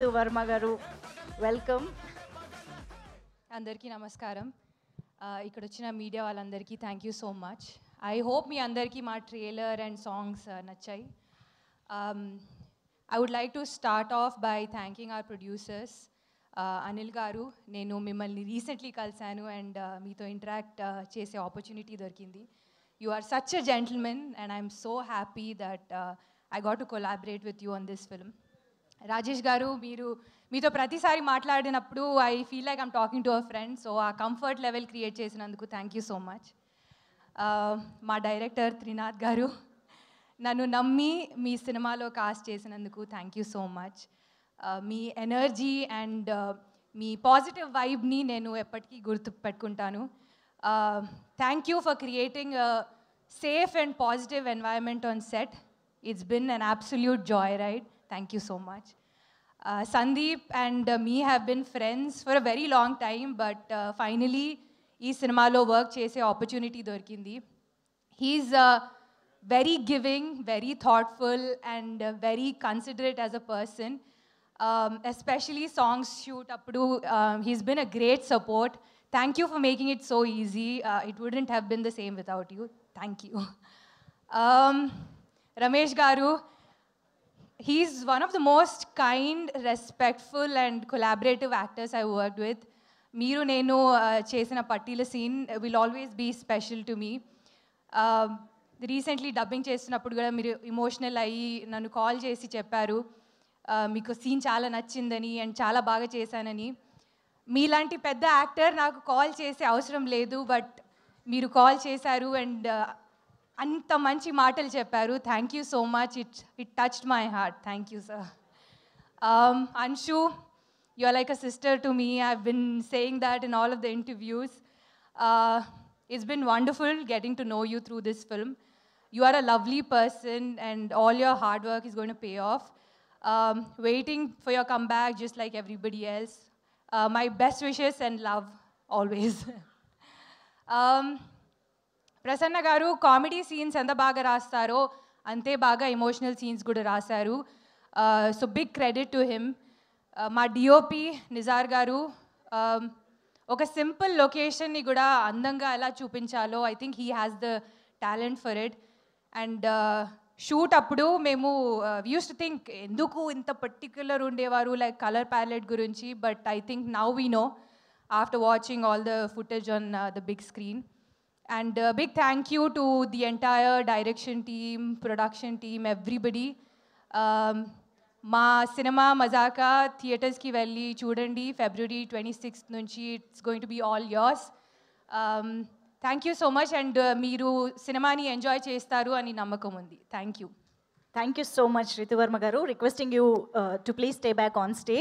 వర్మ గారు వెల్కమ్. అందరికీ నమస్కారం. ఇక్కడ వచ్చిన మీడియా వాళ్ళందరికీ thank you so much. I hope మీ అందరికీ మా ట్రైలర్ అండ్ సాంగ్స్ నచ్చాయి. I would like to start off by thanking our producers. Anil garu, నేను మిమ్మల్ని రీసెంట్లీ కలిశాను అండ్ మీతో ఇంటరాక్ట్ చేసే ఆపర్చునిటీ దొరికింది. You are such a gentlemen and I'm so happy that I got to collaborate with you on this film. Rajesh garu, మీతో ప్రతిసారి మాట్లాడినప్పుడు I feel like I'm talking to a friend. So ఆ comfort level create చేసినందుకు thank you so much. మా director Trinath garu, నన్ను నమ్మి మీ సినిమాలో కాస్ట్ చేసినందుకు థ్యాంక్ యూ సో మచ్. మీ ఎనర్జీ అండ్ మీ పాజిటివ్ వైబ్ని నేను ఎప్పటికీ గుర్తు పెట్టుకుంటాను. Thank you for creating safe and positive environment on set. It's been an absolute joyride. Thank you so much. Sandeep and me have been friends for a very long time, but finally, ee cinema lo work chese opportunity dorkindi. He's very giving, very thoughtful, and very considerate as a person. Especially songs shoot appudu, he's been a great support. Thank you for making it so easy. It wouldn't have been the same without you. Thank you. Ramesh Garu, he's one of the most kind, respectful and collaborative actors I worked with. Meeru nenu chesina pattila scene will always be special to me. Recently dubbing చేసినప్పుడు కూడా మీరు emotional అయ్యి నన్ను call చేసి చెప్పారు మీకు scene చాలా నచ్చిందని అండ్ చాలా బాగా చేశానని. మీలాంటి పెద్ద యాక్టర్ నాకు కాల్ చేసే అవసరం లేదు, బట్ మీరు కాల్ చేశారు అండ్ అంత మంచి మాటలు చెప్పారు. Thank you so much. It touched my heart. Thank you sir. Anshu, you are like a sister to me. I've been saying that in all of the interviews. It's been wonderful getting to know you through this film. You are a lovely person and all your hard work is going to pay off. Waiting for your comeback just like everybody else. My best wishes and love always. Prasanna గారు, comedy scenes ఎంత బాగా రాస్తారో అంతే బాగా emotional scenes కూడా రాశారు. So big credit to him. మా DOP Nizar garu, ఒక simple లొకేషన్ని కూడా అందంగా ఎలా చూపించాలో I think he has the talent for it. And shoot అప్పుడు మేము యూస్ టు థింక్ ఎందుకు ఇంత పర్టిక్యులర్ ఉండేవారు లైక్ కలర్ ప్యాలెట్ గురించి, but I think now we know after watching all the footage on the big screen. And big thank you to the entire direction team, production team, everybody. Ma cinema Mazaka theaters ki velli chudandi February 26th nunchi. It's going to be all yours. Thank you so much and meeru cinema ni enjoy chestaru ani namakam undi. Thank you. Thank you so much, Ritu Verma garu. Requesting you to please stay back on stage.